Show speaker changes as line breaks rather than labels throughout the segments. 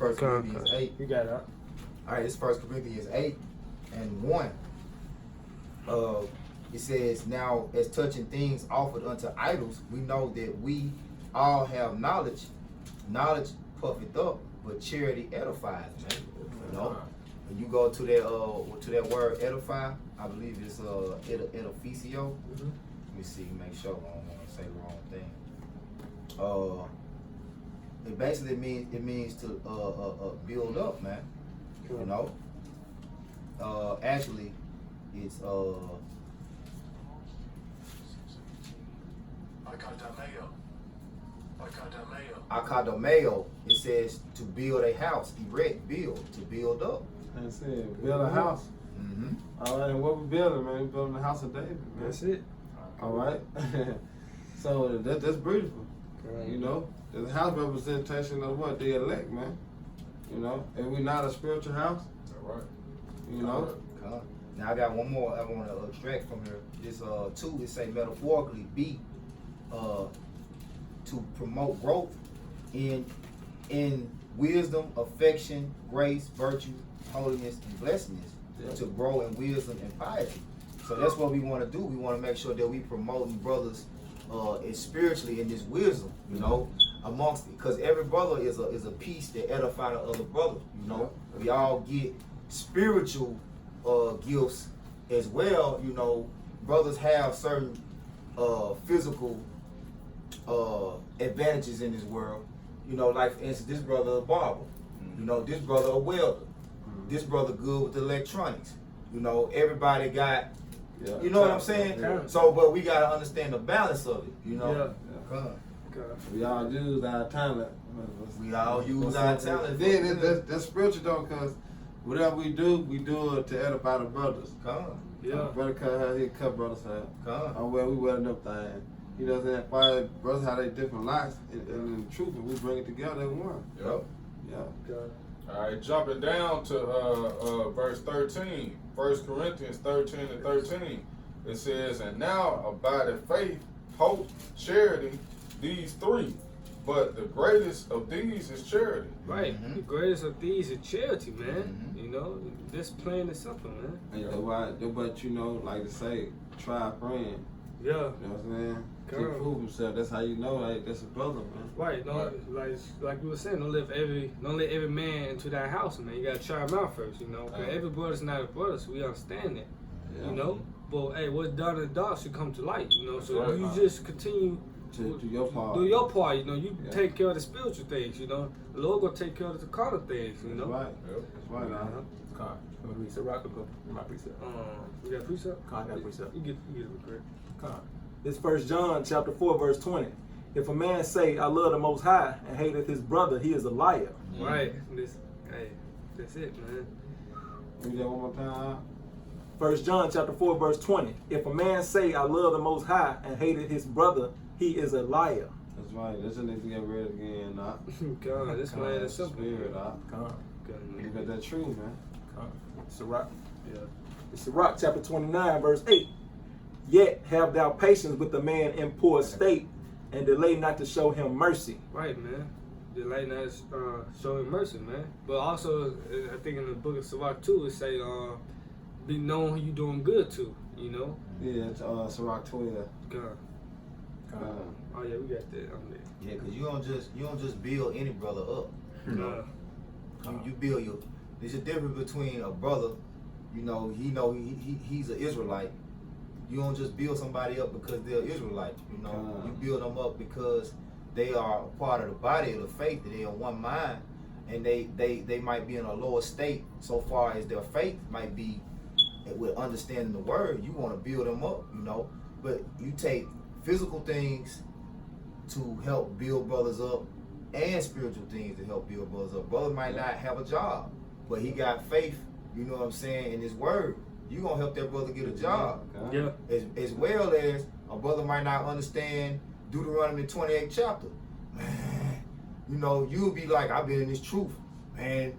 First Corinthians 8.
You got it.
All right, it's 1 Corinthians 8 and 1. It says, now as touching things offered unto idols, we know that we all have knowledge. Knowledge puffeth up, but charity edifies, man. You know, when you go to that word edify, I believe it's edificio. Let me see, make sure I don't want to say the wrong thing. It basically means to build up, man. You know. Actually, it's Akadomeo. It says to build a house, erect, build, to build up.
That's it. Build a house. All right, and what we building, man? We building the house of David, man.
That's it.
All right. So that's beautiful.
Correct.
You know, the house representation of what? The elect, man. You know, and we not a spiritual house.
All right.
You know.
Now I got one more I want to extract from here. This 2, it say metaphorically be to promote growth in wisdom, affection, grace, virtue, holiness, and blessedness.
Yeah.
To grow in wisdom and piety. So that's what we want to do. We want to make sure that we promoting brothers spiritually in this wisdom, you know, amongst it. Because every brother is a piece that edify the other brother, you know. We all get spiritual gifts as well, you know. Brothers have certain physical advantages in this world, you know, like for instance, this brother a barber, you know, this brother a welder, this brother good with electronics, you know. Everybody got, you know what I'm saying? So, but we gotta understand the balance of it, you know.
We all use our talent.
We all use our talent.
Then that's spiritual though, because whatever we do it to edify the brothers. Brother cut hair, he cut brother's hair. Oh well, we wearing up things. You know what I'm saying? Five brothers have their different lives, and in the truth, and we bring it together in one. All
right, jumping down to verse 13, 1 Corinthians 13 and 13. It says, and now abideth faith, hope, charity, these 3. But the greatest of these is charity.
Right. The greatest of these is charity, man. You know, this plain and simple, man.
But you know, like to say, try a friend.
Yeah.
You know what I'm saying? To prove himself. That's how you know, like, that's a brother, man.
Right. No, like you were saying, don't let every man into that house, man. You gotta try them out first, you know. Cause every brother's not a brother, so we understand that. You know. But hey, what's done in the dark should come to light, you know. So you just continue
to do your part.
Do your part, you know. You take care of the spiritual things, you know. The Lord gonna take care of the carnal things, you know.
That's right. That's right.
So rock my precept.
You got precept?
I got precept.
You get it correct.
This 1 John chapter 4 verse 20. If a man say, I love the Most High, and hateth his brother, he is a liar.
Right. That's it, man.
Read that one more time.
1 John chapter 4 verse 20. If a man say, I love the Most High, and hated his brother, he is a liar.
That's right. That's what needs to get read again, nah.
God, this man is simple.
Spirit, you got that true, man.
Sirach. Sirach chapter 29 verse 8. Yet have thou patience with the man in poor state, and delay not to show him mercy.
Right, man. Delay not to show him mercy, man. But also, I think in the book of Sirach too, it say, be known who you doing good to, you know?
Yeah, it's Sirach 12.
God. Oh yeah, we got that on there.
Yeah, because you don't just build any brother up. You know? You build your. There's a difference between a brother, you know he's an Israelite. You don't just build somebody up because they're Israelite, you know. You build them up because they are a part of the body of the faith, that they are one mind, and they might be in a lower state so far as their faith might be with understanding the word. You want to build them up, you know. But you take physical things to help build brothers up and spiritual things to help build brothers up. Brother might not have a job, but he got faith, you know what I'm saying, in his word. You gonna help that brother get a job.
Yeah.
As well as a brother might not understand Deuteronomy 28th chapter. Man, you know, you'll be like, I've been in this truth, man,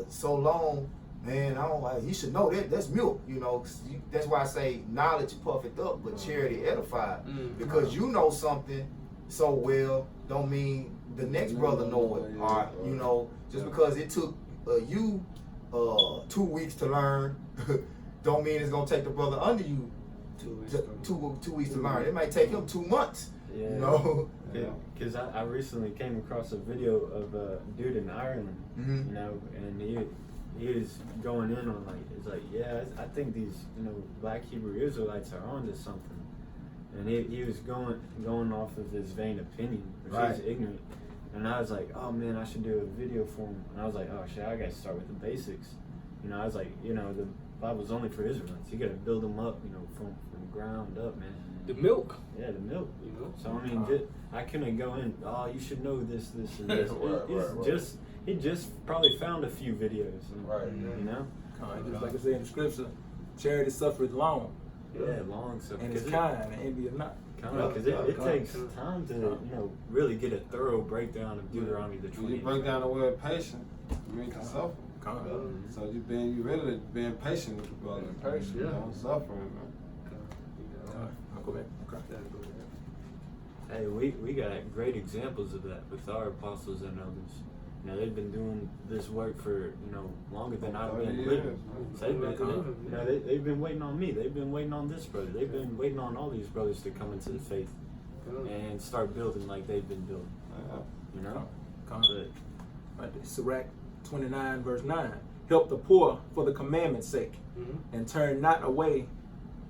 so long, man, I don't like, he should know that's milk, you know. That's why I say knowledge puffeth up, but charity edified. Because you know something so well don't mean the next brother know it. Or, you know, just because it took you 2 weeks to learn, don't mean it's gonna take the brother under you 2 weeks to learn. It might take him 2 months.
Yeah.
You know.
Because I recently came across a video of a dude in Ireland, you know, and he was going in on it's like, yeah, I think these, you know, black Hebrew Israelites are onto something, and he was going off of his vain opinion, which
Right.
is ignorant, and I was like, oh man, I should do a video for him, and I was like, oh shit, I gotta start with the basics, you know. I was like, you know, the Bible's only for Israelites. You gotta build them up, you know, from ground up, man.
The milk.
Yeah, the milk.
You know.
So I mean, I couldn't go in. Oh, you should know this, and this.
Right.
He just probably found a few videos.
Right.
You know.
Just like I said in the scripture, charity suffereth long.
Yeah, long so.
And it's kind and envy not.
Because it takes time to, you know, really get a thorough breakdown of Deuteronomy the 20th.
You break down the word patient, you mean to suffer. So you really being patient with the brother.
Patient,
You know, suffering, man.
I'll go back.
Hey, we got great examples of that with our apostles and elders. You know, they've been doing this work for, you know, longer than I've been living. So they've been waiting on me. They've been waiting on this brother. They've been waiting on all these brothers to come into the faith and start building like they've been building. You know?
Right, Sirach 29 verse 9. Help the poor for the commandment's sake, and turn him not away,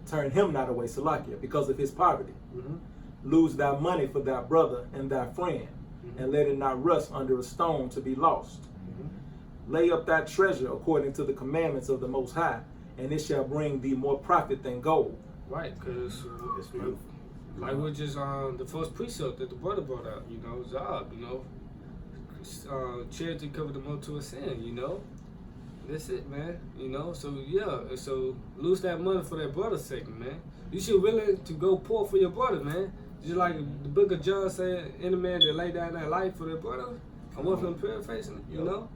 Salakia, because of his poverty. Lose thy money for thy brother and thy friend, and let it not rust under a stone to be lost. Lay up thy treasure according to the commandments of the Most High, and it shall bring thee more profit than gold.
Right, because like we're just the first precept that the brother brought out, you know, Zab, you know, charity covered the multitude of sin, you know. That's it, man. You know, so yeah, so lose that money for that brother's sake, man. You should willing to go poor for your brother, man. Just like the book of John said, any man that lay down their life for their brother, I'm with them paraphrasing it, you know?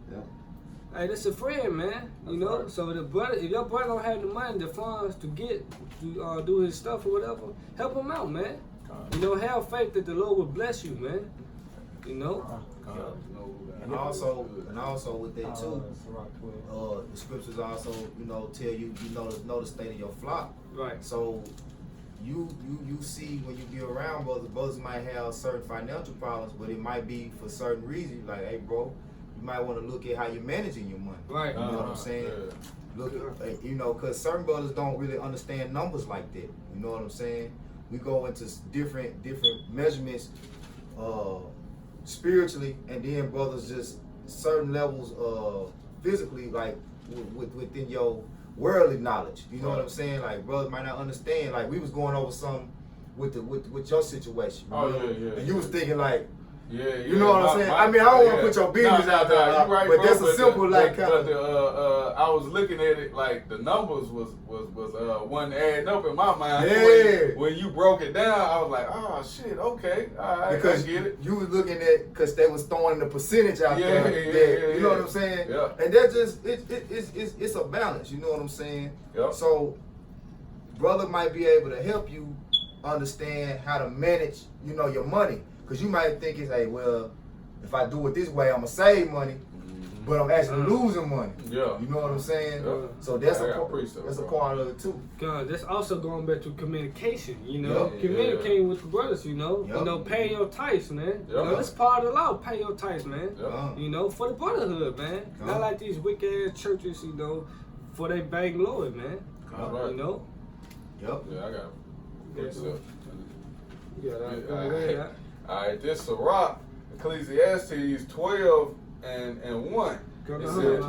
Hey, that's a friend, man. You know? Right. So the brother, if your brother don't have the money, the funds to get to do his stuff or whatever, help him out, man. You know, have faith that the Lord will bless you, man. You know?
And also with that too, the scriptures also, you know, tell you, know the state of your flock.
Right.
So you see when you be around brothers might have certain financial problems, but it might be for certain reasons. Like, hey, bro, you might want to look at how you're managing your money.
Right.
You know what I'm saying? Yeah. Look at, you know, because certain brothers don't really understand numbers like that. You know what I'm saying? We go into different measurements spiritually, and then brothers just certain levels physically, like within your worldly knowledge. You know what I'm saying? Like brothers might not understand. Like we was going over something with your situation. And you was thinking like, you know what I'm saying? I mean, I don't want to put your business out there,
right,
but
bro,
that's a simple like.
I was looking at it like the numbers was one adding up in my mind.
Yeah.
When you broke it down, I was like, oh shit, okay, all right,
because
I get it.
You was looking at because they was throwing the percentage out there. You know what I'm saying?
Yeah.
And that's just it's a balance. You know what I'm saying?
Yep.
So, brother might be able to help you understand how to manage, you know, your money. Because you might think it's, hey, well, if I do it this way, I'm going to save money, but I'm actually losing money.
Yeah.
You know what I'm saying?
Yeah.
So that's a part of it, too.
God, that's also going back to communication, you know? Communicating with the brothers, you know? You know, paying your tithes, man. You know, that's part of the law, pay your tithes, man. You know, for the brotherhood, man. Not like these wicked-ass churches, you know, for they bang Lord, man.
Right.
You know?
Yep.
Yeah, I got it.
Yeah,
all right, this Sirach, Ecclesiastes 12 and 1.
Go
it
ahead.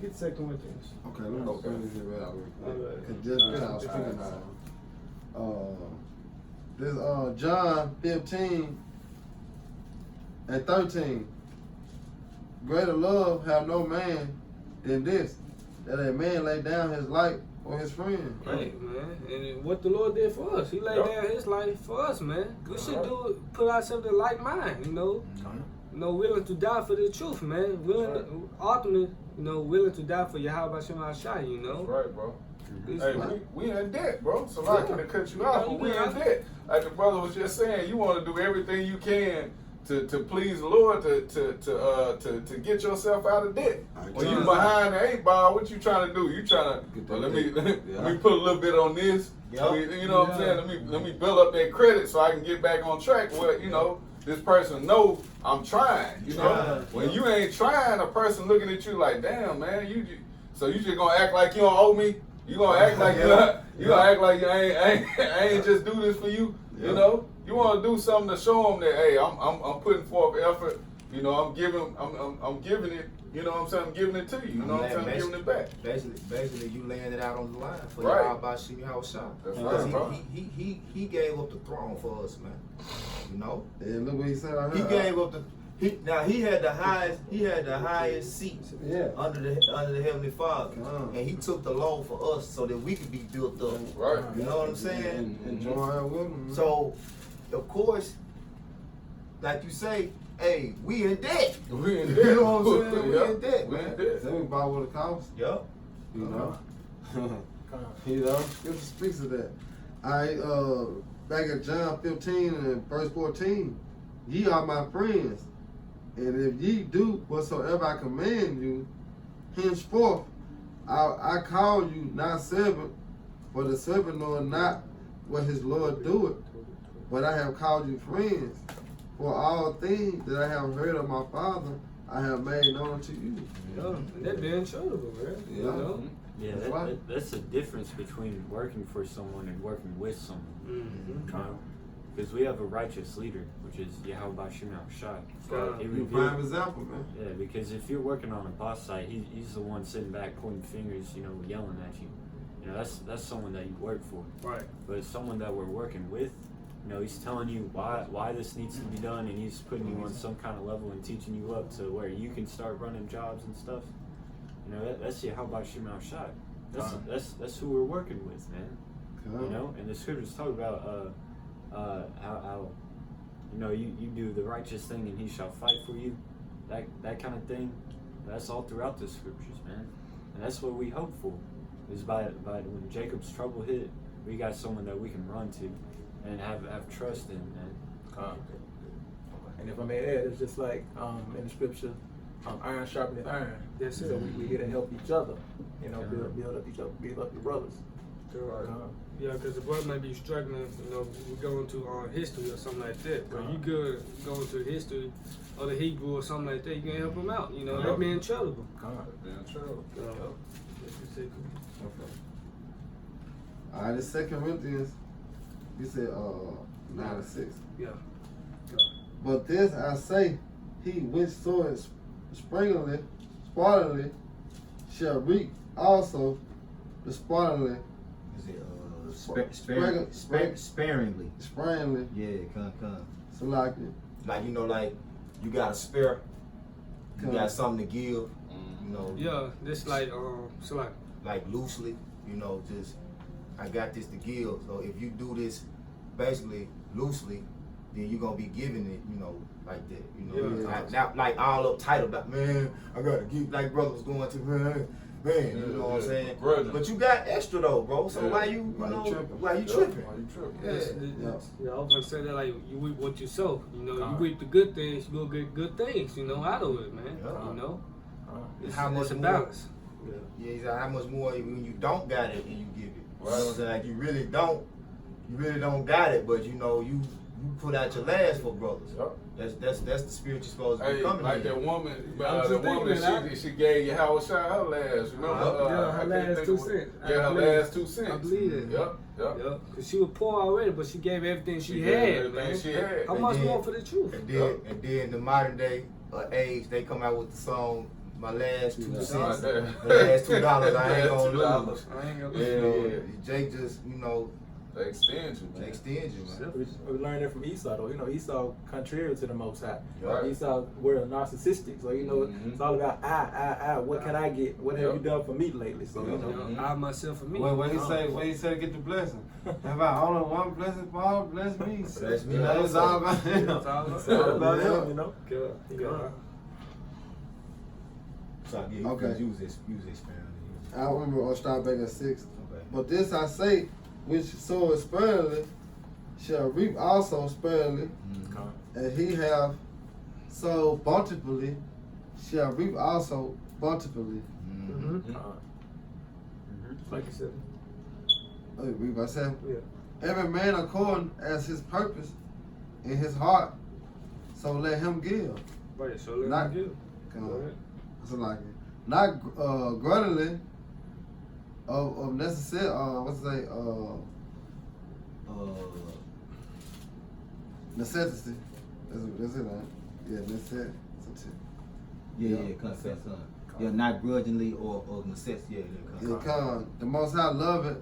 Get 2 Corinthians.
Okay, let me finish it right out real quick. Because just what I was speaking about. This John 15 and 13. Greater love have no man than this, that a man lay down his life for his friend.
Right, man. And what the Lord did for us, He laid down His life for us, man. We should put ourselves in like mind, you know. You know, willing to die for the truth, man. Ultimately, you know, willing to die for Yahweh Shem HaShai, you know.
That's right, bro.
Hey,
we in debt, bro. So I can cut you off, but we in debt. Like the brother was just saying, you want to do everything you can to please the Lord, to get yourself out of debt. When you behind the 8 ball, what you trying to do? You trying to let me put a little bit on this.
Yep.
You know what I'm saying? Let me build up that credit so I can get back on track. Well, you know, this person know I'm trying. You know, when you ain't trying, a person looking at you like, damn man, so you just gonna act like you don't owe me. You gonna act like you gonna act like I ain't just do this for you. You know, you want to do something to show them that hey, I'm putting forth effort. You know, I'm giving it. You know what I'm saying? I'm giving it to you. You know what I'm saying? I'm giving it back.
Basically, you laying it out on the line for
Right.
y'all about shooting your shot.
That's right, bro.
He gave up the throne for us, man. You know.
And look what he said.
He gave up the. He had the highest seat under the Heavenly Father, and he took the load for us so that we could be built up.
Right.
You know what I'm saying?
And join with him.
So, of course, like you say, hey, we in debt.
We in debt.
You know what I'm saying? We in debt,
We
man.
in debt.
Then we buy what it costs.
Yup.
You know. You know, Scripture speaks of that. Back at John 15 and verse 14, ye are my friends, and if ye do whatsoever I command you, henceforth I call you not servant, for the servant knoweth not what his Lord doeth, but I have called you friends. For all things that I have heard of my Father, I have made known unto you.
Yeah, and that being charitable, man.
Yeah.
You know?
Yeah,
That's right.
that's the difference between working for someone and working with someone.
Mm-hmm.
Because we have a righteous leader, which is Yahweh Shemel Shai.
You prime example, man.
Yeah, because if you're working on a boss site, he's the one sitting back pointing fingers, you know, yelling at you. You know, that's someone that you work for.
Right.
But it's someone that we're working with. You know, he's telling you why this needs to be done, and he's putting you on some kind of level and teaching you up to where you can start running jobs and stuff. You know, that's Yahweh Shemel Shai. That's who we're working with, man. You know, and the scriptures talk about how you know you do the righteous thing and he shall fight for you, that kind of thing. That's all throughout the scriptures, man. And that's what we hope for, is by when Jacob's trouble hit, we got someone that we can run to and have trust in, man.
And if I may add, it's just like in the scripture, iron sharpening iron.
Yes, sir.
So we here to help each other. You know, build up each other, build up your brothers.
Yeah, because the brother may be struggling, you know, we're going to history or something like that. But you good going to history or the Hebrew or something like that, you can help him out. You know, that being charitable.
Being charitable.
Okay. All right, the 2 Corinthians, you said 9:6.
Yeah.
But this I say, he which soweth sparingly shall reap also the sparingly.
Is it sparingly?
Sparingly.
Yeah, come.
So like
you know, like you got a spare, you got something to give. You know.
Yeah, this like so
like loosely, you know, just I got this to give. So if you do this basically loosely, then you're gonna be giving it, you know, like that. You know, not like all uptight about, man, I gotta give, like brother was going to, man, you know what I'm saying? But you got extra though, bro. So why you tripping?
Why you tripping?
Yeah, I was gonna say that, like, you reap what you sow. You know, you reap the good things, you gonna get good things, you know, out of it, man. You know? It's a balance.
Yeah, he's like, how much more when you don't got it and you give it. You know what I'm saying? Like you really don't got it, but you know, you put out your last for brothers. That's the spirit you're supposed to be coming
like
in.
that woman, she gave you how shot her last, remember?
Her last 2 cents.
Yeah, her last 2 cents.
I believe it.
Yep.
Because she was poor already, but she gave everything she had, man. How much more for the truth?
And then in the modern day age, they come out with the song, my last 2 cents, my last $2, I ain't gonna lose. Yeah, Jake just, you know,
they extend you, man.
We learned that from Esau, though. You know, Esau contrary to the Most High.
Right.
Esau were narcissistic, so you know it's all about I. What can I get? What have you done for me lately? So you know,
I myself and me.
What he say to get the blessing? Have I only one blessing, Paul? Bless me.
Bless me.
It's all about him.
It's all
about him, you know.
So yeah,
okay.
Use this
I remember I'll start back at 6.
Okay.
But this I say, which soweth sparingly shall reap also sparingly, and he have So bountifully shall reap also bountifully.
Like you said.
Read myself.
Yeah.
Every man according as his purpose in his heart, so let him give.
Right, so let
Not-
him give.
Come on. So like it. Not grudgingly of necessary necessity. That's it, right? Yeah, necessity.
Yeah, concept, son. Yeah, not grudgingly or necessity.
Yeah, come. The Most High love it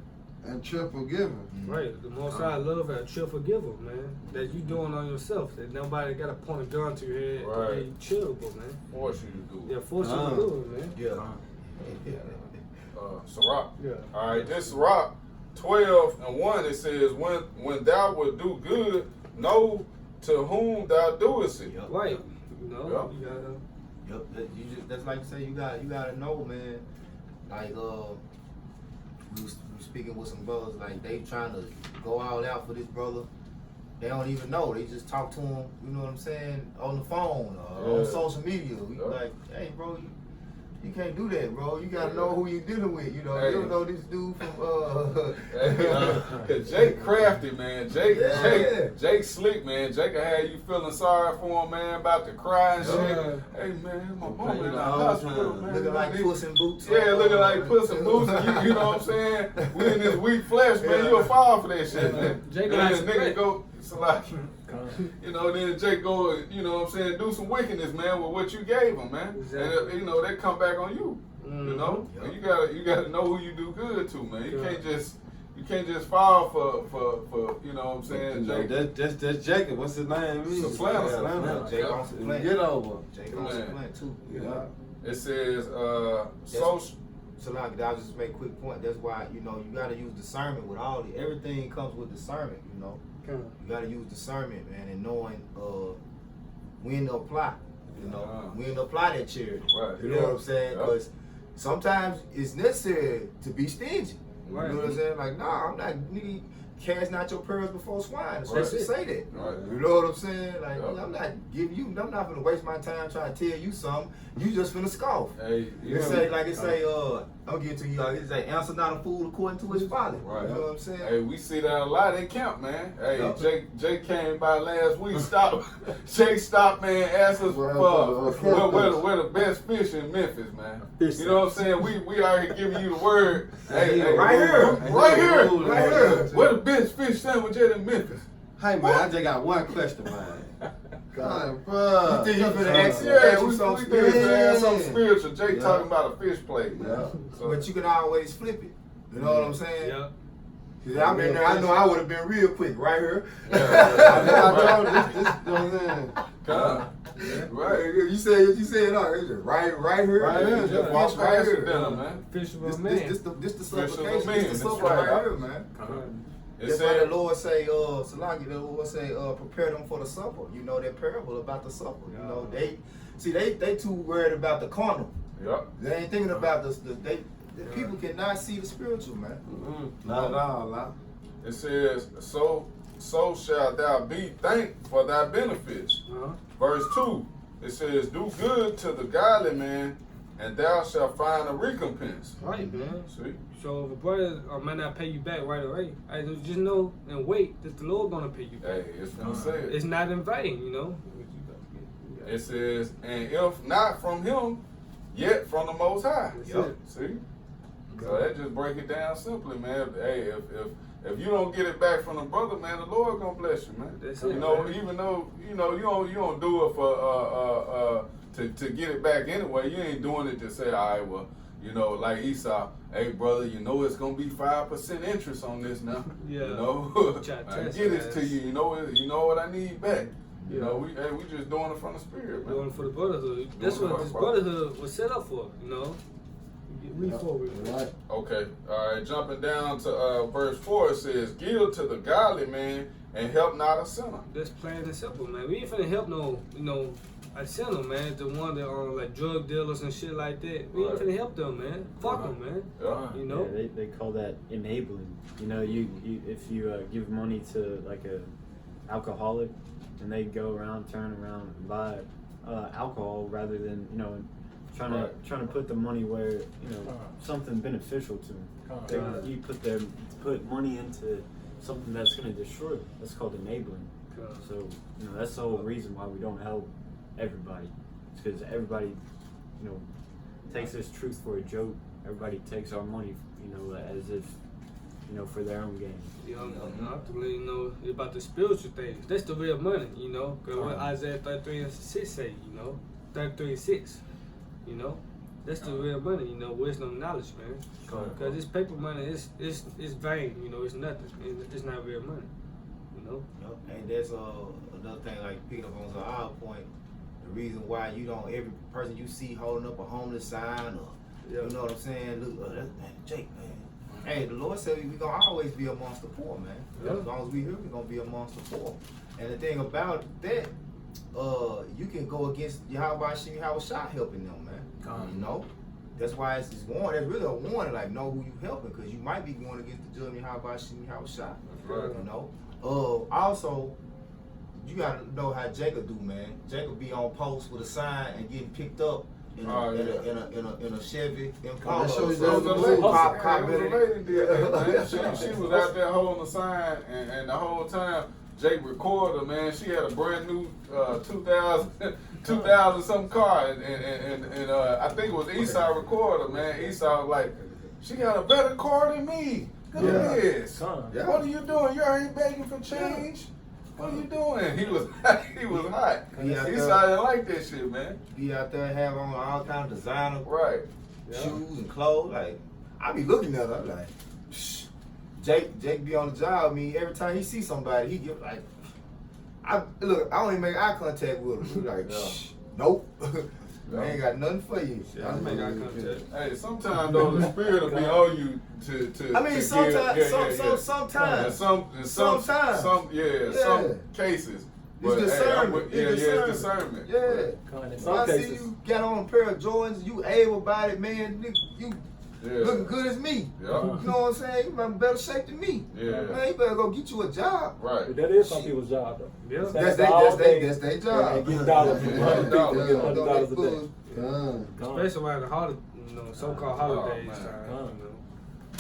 and true forgiven.
Right, the Most High love and chill forgiver, man. That you doing on yourself. That nobody got to point a gun to your head.
Right.
Hey, chill, man.
Force you to do it.
Yeah, force you to do it, man.
Yeah.
Sirach.
Yeah.
All right, this Sirach 12:1, it says, when thou wilt do good, know to whom thou doest it.
Yep.
Right. You know,
Yep.
you gotta.
Yep. That's like you say. You gotta know, man. Like we was speaking with some brothers. Like they trying to go all out for this brother. They don't even know. They just talk to him. You know what I'm saying? On the phone, on social media. We like, hey, bro, you can't do that, bro. You gotta know who you dealing with. You know,
Hey.
you don't know this dude from
Cause Jake crafty, man. Jake
Yeah.
Jake slick, man. Jake will have you feeling sorry for him, man, about to cry and shit.
Yeah.
Hey man, my mama
You
in the
know,
hospital, man.
looking like Puss in Boots.
Yeah, looking like Puss in Boots. You know what I'm saying? We in this weak flesh, man. You'll fall for that shit, man.
Jake
Then
likes
the
to
nigga
play.
go, it's like, you know, then Jake go, you know what I'm saying, do some wickedness, man, with what you gave him, man.
Exactly.
And you know, they come back on you. You know,
Yep.
and you gotta know who you do good to, man. You
Yeah.
can't just fall for you know what I'm saying, Jake.
That's Jacob. What's his name?
Soprano.
Jake on some plant.
Get over.
Jake on some plant too.
Yeah.
It says
So like I'll just make a quick point. That's why, you know, you gotta use discernment with everything comes with discernment, you know.
Come
You gotta use discernment, man, and knowing when to apply. You know, when to apply that charity.
Right.
You know what I'm saying?
Yeah.
Because sometimes it's necessary to be stingy.
Right.
You know what I'm saying? Like, nah, I'm not nigga cast not your pearls before swine. So
Right.
to say that.
Right.
You know what I'm saying? Like,
Yeah.
I'm not giving you. I'm not gonna waste my time trying to tell you something. You just finna scoff.
Hey,
It say I'll get to you. It say answer not a fool according to his folly.
Right.
You know what I'm saying?
Hey, we see that a lot in camp, man. Hey,
Yup.
Jake came by last week. Jake stopped, man. Asked us where the best fish in Memphis, man.
Fish
You know what I'm saying? We out here giving you the word. Hey,
right here.
right here,
Right here.
Where the best fish sandwich at in Memphis?
Hey man, I just got one question, man. God, bro.
You think you finna ask
Yeah, we
something
think it's
spiritual?
something spiritual. Jake
Yeah.
talking about a fish plate, man.
Yeah.
So,
But you can always flip it. You know what I'm saying?
Yeah.
'Cause I've been there. I know I would have been real quick right here.
I told you this, you know what I'm saying?
right.
You said, no, it's just right here.
Right here,
Just
yeah.
walk right here.
Dinner, man.
Fisherman
This
man.
the
Fish of
supplication.
man,
This the
that's
supper
right.
right here, man.
It
That's why
said,
the Lord say, Salaki, the Lord say, prepare them for the supper. You know that parable about the supper. You know they too worried about the carnal.
yep.
They ain't thinking about the people cannot see the spiritual, man.
Not at all, nah.
It says, so shall thou be thanked for thy benefits.
Uh-huh.
Verse 2, it says, do good to the godly man, and thou shalt find a recompense.
Right, man.
See?
So if a brother might not pay you back right away, I just know and wait that the Lord gonna pay you back.
Hey, it's gonna say it.
It's not in vain, you know.
It says, and if not from him, yet from the Most High.
That's
Yup.
it.
See? So that just break it down simply, man. Hey, if you don't get it back from the brother, man, the Lord gonna bless you, man.
That's
You
it,
know,
man.
even though you don't do it for to get it back anyway. You ain't doing it to say, all right, well, you know, like Esau, hey brother, you know it's gonna be 5% interest on this now.
Yeah.
You know,
Try to
I
test
get
your
it to
ass.
you. You know what I need back. You
Yeah.
know, we just doing it from the spirit, man.
Doing it for the brotherhood. That's
Doing it
what
for
this
the brother.
brotherhood was set up for, you know. We forward.
Right.
Okay, all right. Jumping down to verse 4, it says, "Give to the godly man and help not a sinner."
That's plain and simple, man. We ain't finna help no, a sinner, man. The one that are like drug dealers and shit like that. We ain't
Right.
finna help them, man. Fuck them, man.
Yeah.
You know?
Yeah, they call that enabling. You know, you if you give money to like a alcoholic, and they go around, turn around, and buy alcohol rather than trying to put the money where something beneficial to them. You put money into something that's going to destroy them. That's called enabling. So that's the whole reason why we don't help everybody. It's because everybody takes this truth for a joke. Everybody takes our money as if for their own gain.
Ultimately, it's about the spiritual things. That's the real money, Because what Isaiah 33:6 say, 33:6, that's the real money, wisdom, knowledge, man. Because this paper money is vain, it's nothing. It's not real money,
And that's another thing, like picking up on our point. The reason why you don't every person you see holding up a homeless sign or you know what I'm saying? Look, man, Jake, man. Hey, the Lord said we gonna always be amongst the poor, man. As long as we here, we gonna be amongst the poor. And the thing about that, you can go against Yahweh Shai helping them, man. That's why it's warning. It's really a warning, like know who you helping, because you might be going against the judgment Yahweh Shai. Right. Also, you gotta know how Jacob do, man. Jacob be on post with a sign and getting picked up in a Chevy Impala.
She was out there holding a sign, and the whole time Jake recorded her, man. She had a brand new 2000 something car, and I think it was Esau recorded her, man. Esau was like, she got a better car than me. Look at this. What are you doing? You ain't begging for change. What are you doing? He was hot. Esau didn't like that shit, man.
Be out there have on all kind of designer shoes and clothes. Like, I be looking at her, I'm like, shh. Jake be on the job. I mean, every time he see somebody, he get like, I don't even make eye contact with him. He like, shh, nope. I ain't got nothing for you.
I don't make eye contact.
Hey, sometimes though the spirit will be on you to.
I mean, sometimes.
Some cases.
It's discernment.
It's discernment.
Yeah. I see you got on a pair of Jordans, you able-bodied man, you looking good as me.
Yeah.
You know what I'm saying? You in better shape than me.
Yeah.
Man, you better go get you a job.
Right.
But that is some people's job, though.
Yeah.
That's their job.
And getting dollars from $100 a day.
Especially around the holiday, so-called holidays time.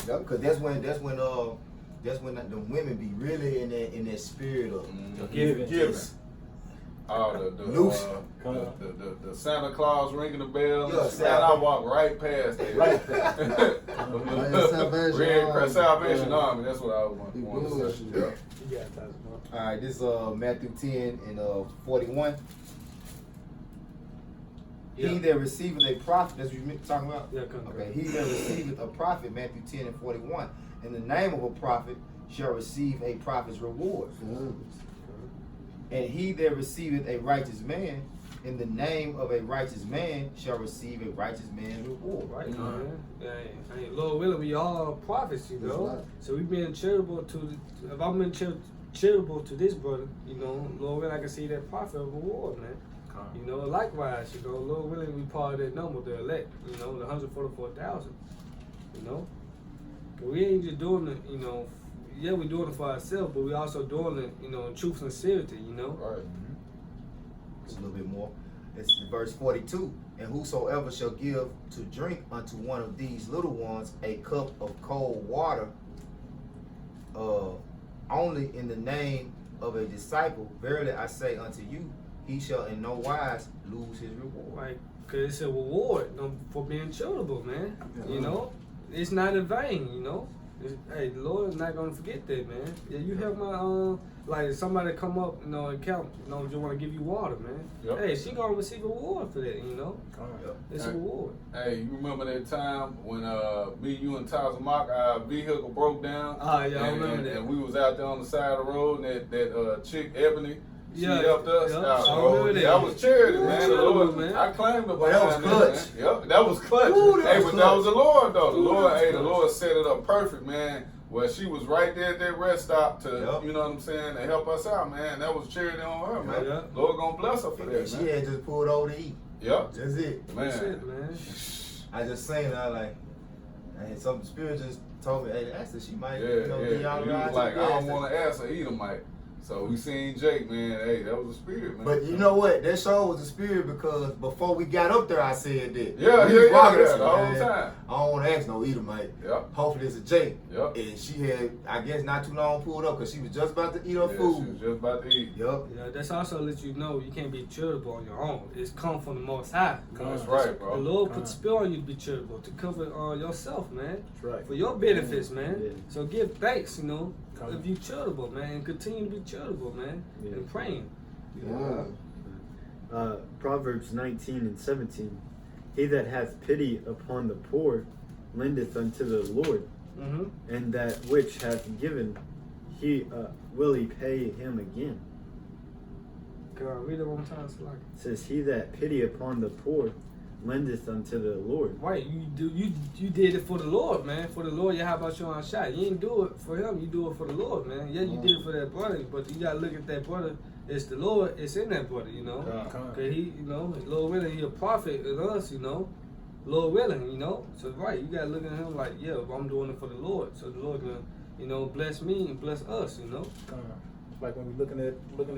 Yeah, because that's when the women be really in that spirit of
giving. Oh, the Santa Claus ringing the bell. Yeah, I walk right past it. Red Salvation Army. That's what I want to say.
All right, this is Matthew 10 and 41. He that receiveth a prophet, that's what you're talking about?
Yeah,
okay. He that receiveth a prophet, Matthew 10 and 41. In the name of a prophet shall receive a prophet's reward. And he that receiveth a righteous man, in the name of a righteous man, shall receive a righteous man's reward.
Right, man. Hey, Lord willing, we all prophets, So we being charitable if I'm being charitable to this brother, Lord willing, I can see that prophet reward, man. Likewise, Lord willing, we part of that number, the elect, the 144,000, We ain't just doing it, we're doing it for ourselves, but we also doing it, in truth and sincerity,
Right.
It's a little bit more. It's verse 42. And whosoever shall give to drink unto one of these little ones a cup of cold water, only in the name of a disciple, verily I say unto you, he shall in no wise lose his reward.
Right, because it's a reward for being charitable, man. It's not in vain, Hey, the Lord is not going to forget that, man. Yeah, you have my, like somebody come up, and count, just want to give you water, man.
Yep.
Hey, she going to receive a reward for that, It's a reward.
Hey, you remember that time when me, you, and Tazamaka, our vehicle broke down?
Ah, yeah, I remember that.
And we was out there on the side of the road, and that chick, Ebony, she helped us out. That was charity, man. The Lord, man. I claimed it.
That was clutch.
Yep, that was clutch.
Ooh,
that was the Lord, though. The Lord set it up perfect, man. Well, she was right there at that rest stop to, you know what I'm saying, to help us out, man. That was charity on her, man.
Yep.
Lord gonna bless her for that, man.
She had just pulled over to eat.
Yep.
That's it.
Man.
That's it, man.
I just seen her and some spirit just told me, hey, Esther, she might,
be
all
right.
right.
Like, I don't want to ask her either, Mike. So we seen Jake, man. Hey, that was a spirit, man.
But you know what? That show was a spirit because before we got up there, I said that.
Yeah,
We was walking,
the whole
man,
time.
I don't want to ask no Edomite.
Yep.
Hopefully it's a Jake.
Yep.
And she had, I guess, not too long pulled up because she was just about to eat her
Yeah,
food.
she was just about to eat.
Yep.
Yeah, that's also let you know you can't be charitable on your own. It's come from the Most High.
That's right, bro.
The Lord put spell on you to be charitable, to cover yourself, man.
That's right.
For your benefits, man.
Yeah.
So give thanks, you know,
Come
if you charitable, man, and continue to be charitable, man,
Yeah.
and praying.
Yeah.
Proverbs 19 and 17. He that hath pity upon the poor lendeth unto the Lord,
Mm-hmm.
and that which hath given, will he pay him again.
God, read it one time, so like.
It says, he that pity upon the poor lendeth unto the Lord.
Right, you did it for the Lord, man. For the Lord, how about your own shot? You ain't do it for him, you do it for the Lord, man. Yeah, you did it for that brother, but you gotta look at that brother. It's the Lord, it's in that brother, you know. Cause he, you know, Lord willing, he a prophet in us, you know. Lord willing, you know. So right, you gotta look at him like, yeah, I'm doing it for the Lord. So the Lord gonna, you know, bless me and bless us, you know.
Like when we're looking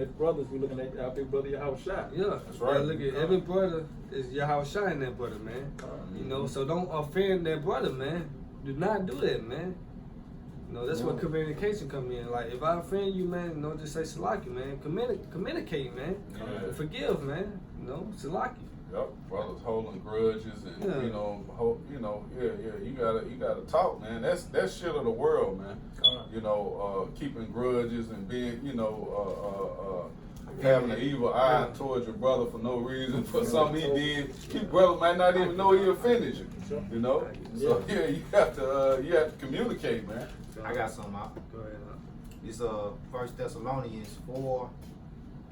at brothers, we're looking at our big brother Yahushua.
Yeah,
That's right.
Look at every brother is Yahushua in that brother, man. You know, so don't offend that brother, man. Do not do that, man. You know, that's where communication come in. Like if I offend you, man, you know, just say Salaki, man. Communicate, man.
Yeah.
Forgive, man. You know, Salaki.
Yep, brothers holding grudges and
Yeah.
you gotta talk, man. That's shit of the world, man. You know, keeping grudges and being, having an evil eye towards your brother for no reason, for something he did. Your brother might not even know he offended you. You know, so yeah, you have to communicate, man.
I got something out.
Go ahead.
It's 1 Thessalonians 4,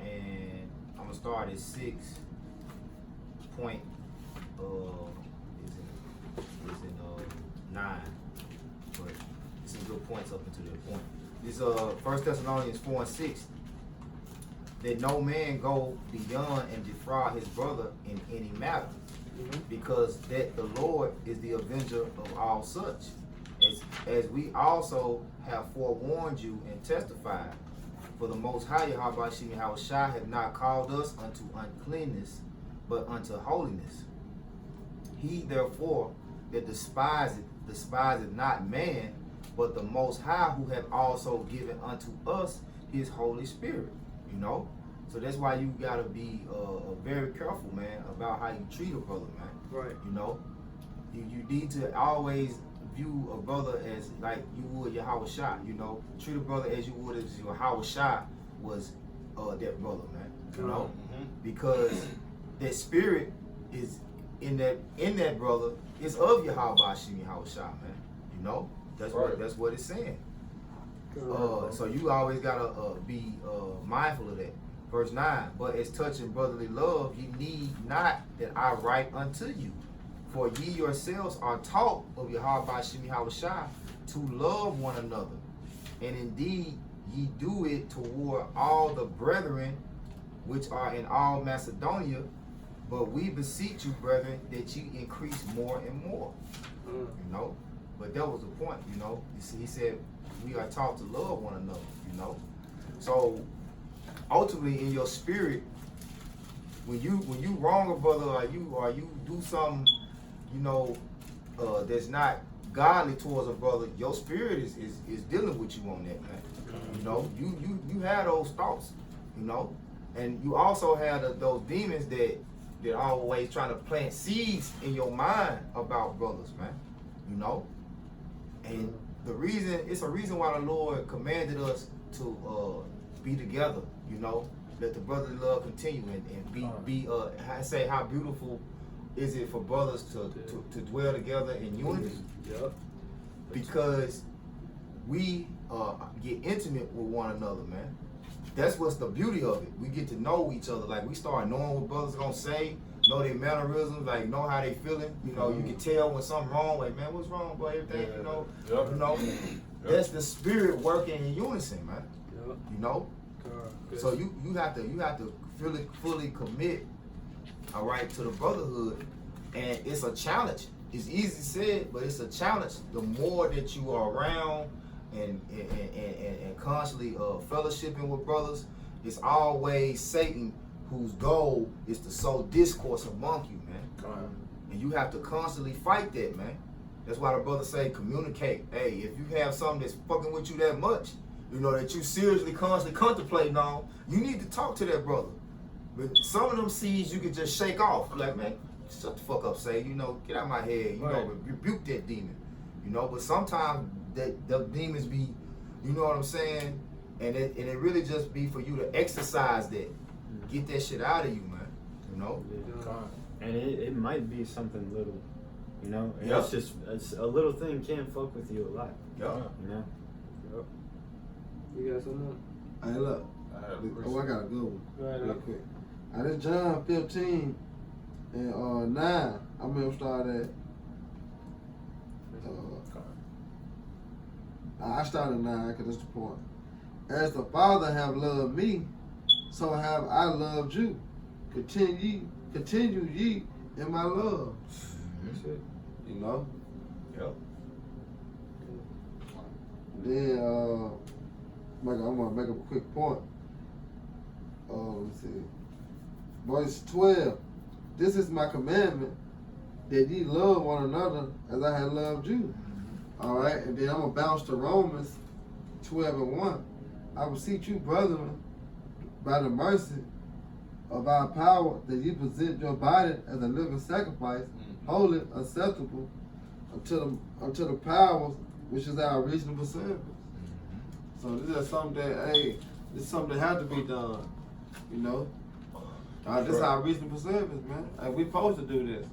and I'm gonna start at 6. Point is in 9, but some good points up into that point. This 1 Thessalonians 4 and 6, that no man go beyond and defraud his brother in any matter, because that the Lord is the avenger of all such, as we also have forewarned you and testified. For the Most High Yahweh Shai hath not called us unto uncleanness, but unto holiness. He therefore that despiseth not man, but the Most High, who hath also given unto us his Holy Spirit. You know, so that's why you gotta be very careful, man, about how you treat a brother, man.
Right.
You know, you need to always view a brother as like you would Yahweh Shai. You know, treat a brother as you would as Yahweh Shai was that brother, man. You know, because that spirit is in that brother is of Yahweh Shai, man. You know, that's what it's saying. So you always gotta be mindful of that. Verse 9, but as touching brotherly love, ye need not that I write unto you, for ye yourselves are taught of Yahweh Shai to love one another, and indeed ye do it toward all the brethren which are in all Macedonia. But we beseech you, brethren, that you increase more and more. You know, but that was the point. You know, he said we are taught to love one another. You know, so ultimately in your spirit, when you wrong a brother or you do something, you know, that's not godly towards a brother, your spirit is dealing with you on that, man. You know, you have those thoughts, you know, and you also have those demons that always trying to plant seeds in your mind about brothers, man. You know, and it's a reason why the Lord commanded us to be together. You know, let the brotherly love continue and be I say how beautiful is it for brothers to dwell together in unity?
Yep.
Because we get intimate with one another, man. That's what's the beauty of it. We get to know each other. Like we start knowing what brothers gonna say, know their mannerisms, like know how they feeling. You know, you can tell when something wrong. Like, man, what's wrong, bro? Everything, you know.
Yep.
You know, that's the spirit working in unison, man.
Yep.
You know. So you have to fully commit, all right, to the brotherhood, and it's a challenge. It's easy said, but it's a challenge. The more that you are around and constantly fellowshipping with brothers, it's always Satan whose goal is to sow discourse among you, man. And you have to constantly fight that, man. That's why the brothers say communicate. Hey, if you have something that's fucking with you that much, you know, that you seriously constantly contemplating on, you need to talk to that brother. But some of them seeds you can just shake off. Like, man, shut the fuck up, say, you know, get out of my head, you know, rebuke that demon. You know, but sometimes the demons be, you know what I'm saying? And it really just be for you to exercise that. Get that shit out of you, man. You know?
And it might be something little, you know? And
Yep.
it's a little thing can fuck with you a lot.
Yep.
You know?
Yep. You got something?
Hey, look. I got a good one.
Right,
Real quick. This John 15 and 9. I'm gonna start at. I started at 9 because that's the point. As the Father have loved me, so have I loved you. Continue ye in my love.
That's it.
You know.
Yep.
Then I'm gonna make a quick point. Let me see. Verse 12. This is my commandment, that ye love one another as I have loved you. Alright, and then I'm gonna bounce to Romans 12 and 1. I beseech you, brethren, by the mercy of our power, that ye present your body as a living sacrifice, holy, acceptable unto the powers which is our reasonable service. So this is something that, hey, this is something that has to be done. You know? This is our reasonable service, man. Hey, we supposed to do this.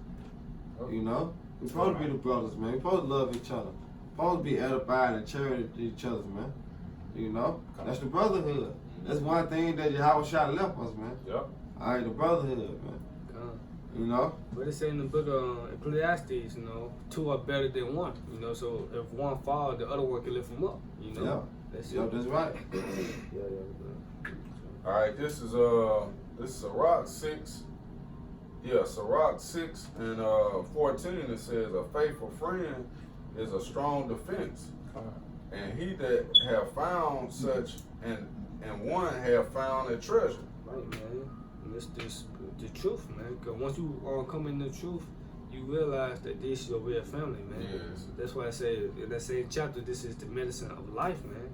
You know? We supposed to be the brothers, man. We supposed to love each other. Supposed to be edified and cherish each other, man. You know? That's the brotherhood. That's one thing that Yahweh Shah left us, man.
Yep.
Alright, the brotherhood, man. You know?
But it's in the book of Ecclesiastes, you know, two are better than one. You know, so if one falls, the other one can lift him up. You know?
Yeah.
That's it.
Yep, that's right.
All right, this is Sirach 6. Yeah, Sirach 6 and 14. It says, a faithful friend is a strong defense, and he that have found such and one have found a treasure.
Right, man. And it's just the truth, man. Because once you come in the truth, you realize that this is your real family, man.
Yes.
That's why I say in that same chapter, this is the medicine of life, man.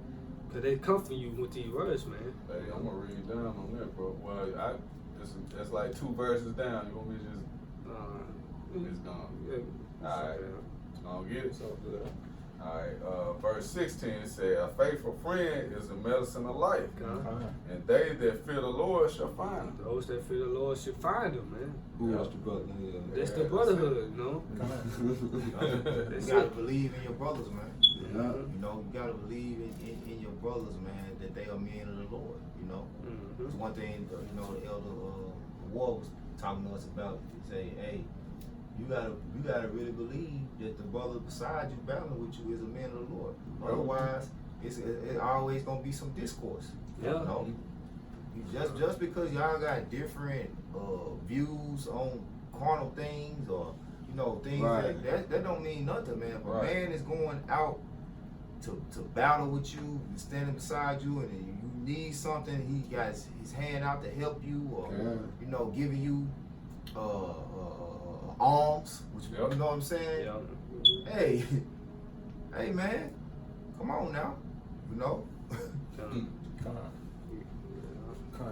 Because they comfort you with these words, man.
Hey, I'm gonna read down on that, bro. Well, that's like 2 verses down. You want me to just? It's gone.
Yeah.
All right. Gonna get it. So good. All right. Verse 16 it says, "A faithful friend is the medicine of life, and they that fear the Lord shall find him."
Those that fear the Lord should find him, man.
Ooh, that's the brotherhood.
That's the brotherhood, you know.
You gotta believe in your brothers, man.
Yeah.
You know, you gotta believe in your brothers, man, that they are men of the Lord. You know, it's one thing. You know, the elder War was talking to us about. Say, hey, you gotta really believe that the brother beside you, battling with you, is a man of the Lord. Otherwise, it's always gonna be some discourse.
Yeah.
You know, just because y'all got different views on carnal things or you know things like that don't mean nothing, man. If a man is going out to battle with you and standing beside you, and you need something, he got his hand out to help you, or you know, giving you alms, which you know what I'm saying.
Yeah.
Hey, hey, man, come on now, you know.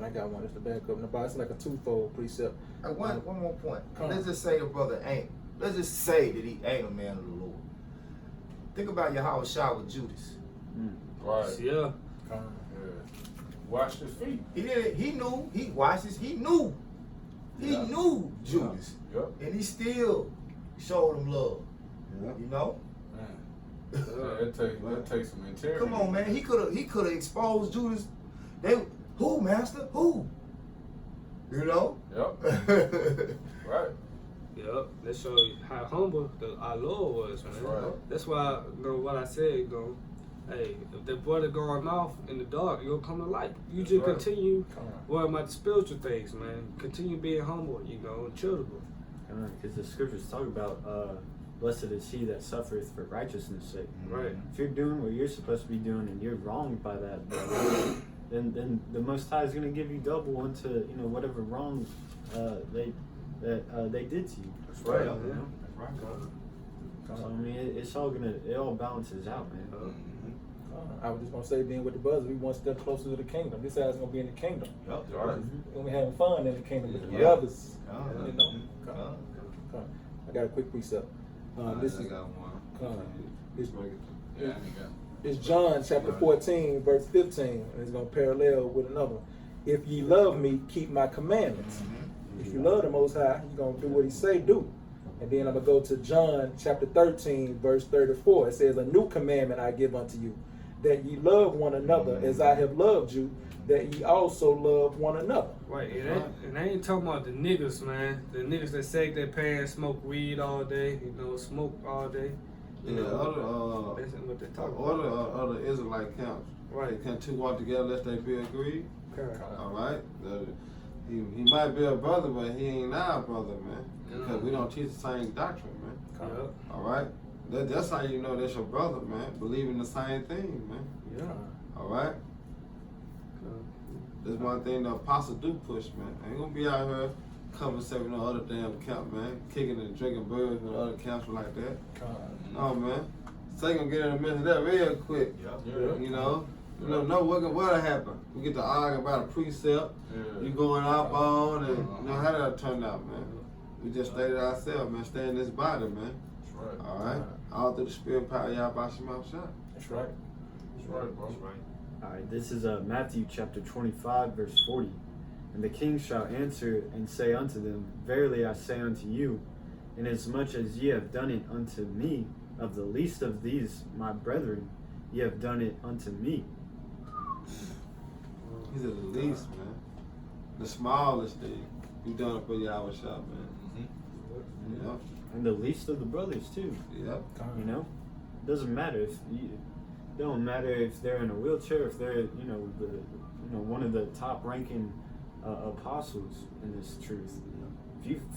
I got one. It's the back up in the box. It's like a twofold precept.
One more point. Let's just say the brother ain't. Let's just say that he ain't a man of the Lord. Think about Yahweh Shah with Judas.
Right.
Yeah.
Wash his feet.
He did it. He knew. He watched this. He knew. He knew Judas.
Yep.
And he still showed him love.
Yeah.
You know.
That takes some integrity.
Come on, man. He could have exposed Judas. Who, master? Who? You know?
Yep. Right.
Yep. That shows you how humble our Lord was, man.
That's right.
That's why, you know, what I said, you know, hey, if that brother going off in the dark, you'll come to light. You just continue worrying about the spiritual things, man. Continue being humble, you know, and charitable.
Because the scriptures talk about blessed is he that suffereth for righteousness' sake.
Right.
If you're doing what you're supposed to be doing and you're wronged by that, brother, then the Most High is going to give you double into whatever wrong they did to you.
That's right.
You know?
That's right.
So I mean, it all balances out, man.
I was just gonna say, being with the brothers, we one step closer to the kingdom. This guy's gonna be in the kingdom.
Yep.
All right.
We're gonna be having fun in the kingdom with the
Yeah.
brothers.
Come.
You know.
Come.
Come. I got a quick precept. This
I
is
got one.
this,
Yeah, I got
it's John chapter 14, verse 15, and it's gonna parallel with another one. If ye love me, keep my commandments. If you love the Most High, you're gonna do what he say do. And then I'm gonna go to John chapter 13, verse 34. It says, a new commandment I give unto you, that ye love one another as I have loved you, that ye also love one another.
Right, and I ain't talking about the niggas, man. The niggas that sag their pants, smoke weed all day, smoke all day.
Yeah,
That's what they talk about.
other Israelite camps.
Right.
Can two walk together unless they be agreed?
Okay.
All right. He might be a brother, but he ain't our brother, man. Because we don't teach the same doctrine, man.
Yep.
All right. That's how you know that's your brother, man. Believing the same thing, man.
Yeah.
All right. That's one thing the apostle do push, man. Ain't gonna be out here conversating with no other damn camp, man. Kicking and drinking birds with other camps like that. No, man. So gonna get in the midst of that real quick.
Yeah.
You know what'll happen. We get to argue about a precept.
Yeah.
You going out on, and how did that turn out, man? We just stated ourselves, man. Stay in this body, man.
That's right.
All right. All through the spirit power, y'all by Shema shot.
That's right.
That's right, bro. That's right.
All right, this is Matthew chapter 25, verse 40. And the king shall answer and say unto them, verily I say unto you, inasmuch as ye have done it unto me, of the least of these my brethren, ye have done it unto me.
These are the least, man. The smallest thing. You done it for your shop, man. Yep.
And the least of the brothers too.
Yep.
It doesn't matter if it don't matter if they're in a wheelchair, if they're one of the top ranking apostles in this truth.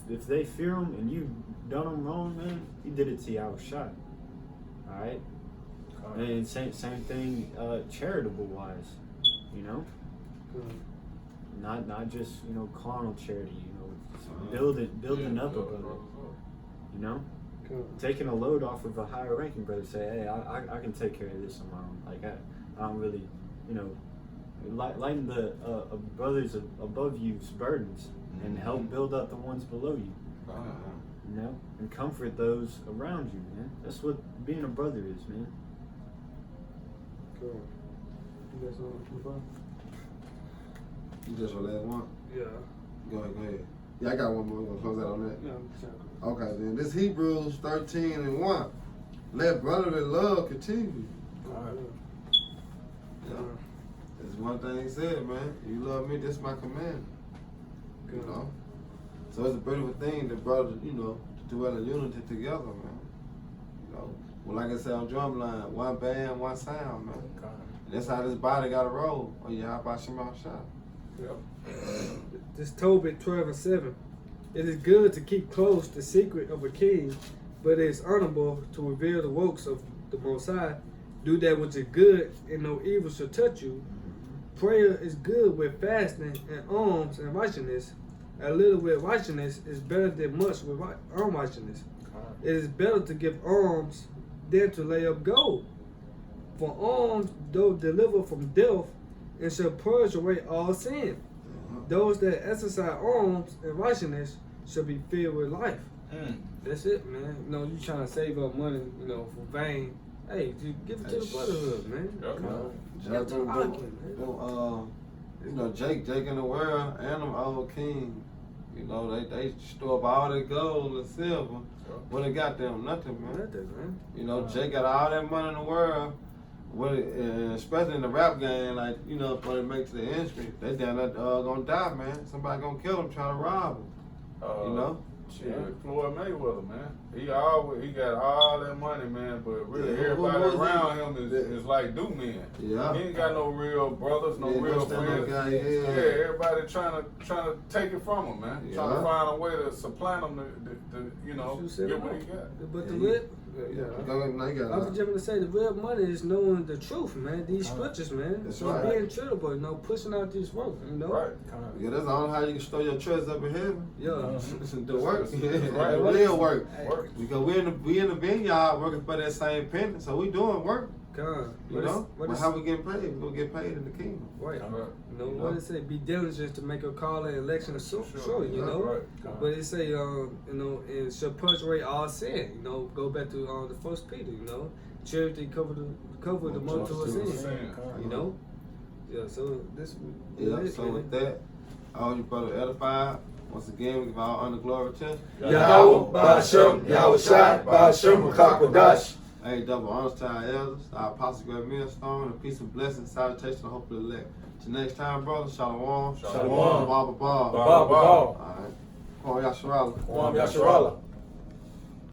If they fear him and you done them wrong, man, he did it to y'all shot. All right. And same thing, charitable wise, not just carnal charity, building up a brother, taking a load off of a higher ranking brother. Say, hey, I can take care of this on my own. Like I don't really, lighten the brothers above you's burdens and help build up the ones below you. And comfort those around you, man. That's what being a brother is, man.
Cool. You guys want to move on?
You just your last one?
Yeah.
Go ahead. Yeah, I got one more. We're gonna close out on that.
Yeah, I'm sorry.
Okay, then. This Hebrews 13:1. Let brotherly love continue. Yeah. That's one thing he said, man. You love me, this is my commandment.
Good.
So it's a beautiful thing that brothers, to dwell in unity together, man. Well, like I said on drumline, one band, one sound, man. And that's how this body got to roll. Oh yeah, how about Shema Shah?
This Tobit 12:7. It is good to keep close the secret of a king, but it is honorable to reveal the works of the Most High. Do that which is good, and no evil shall touch you. Prayer is good with fasting and alms and righteousness. A little with righteousness is better than much with unrighteousness. It is better to give alms than to lay up gold. For alms, though deliver from death, and shall purge away all sin. Those that exercise alms and righteousness shall be filled with life. That's it, man. You trying to save up money, for vain. Hey, just give it to the brotherhood, man.
Jake in the world and them old kings. They store up all their gold and silver. What they got them? Nothing, man.
Nothing, man.
Jake got all that money in the world. Especially in the rap game, when they make to the industry, they down there gonna die, man. Somebody gonna kill them, trying to rob them.
Shit, Floyd Mayweather, man. He got all that money, man, but really everybody around him is like do men.
Yeah.
He ain't got no real brothers, no real friends. Everybody trying to take it from him, man.
Yeah.
Trying to find a way to supplant him to get what he got.
But the real, I was just gonna say the real money is knowing the truth, man. These scriptures, man.
That's
so
right.
being charitable, pushing out this work,
Right.
Yeah, that's the only how you can store your treasures up in heaven.
Yeah.
The work.
Right.
Real work.
Work.
Because we in the vineyard working for that same penny, so we doing work. You know? But how we getting paid? We gonna get paid in the kingdom.
Right.
Right.
What it say? Be diligent to make a call and election sure, you know.
Right.
But it say, it shall purge away all sin. You know, go back to the First Peter. You know, charity cover the multitude of sin. You know. Yeah. So this.
Yeah. So with that, all you brother edified. Once again, we give all honor, glory to
Yahweh, Ba'ashem, Yahweh Shai, Ba'ashem, Rakakwadash.
Hey, double honors to our elders, our apostle, great millstone, and peace and blessings, salutation, and hope of the elect. Till next time, brother, shalom.
Shalom.
Baba.
Baba.
All right. Kwam Yasharala.
Kwam Yasharala.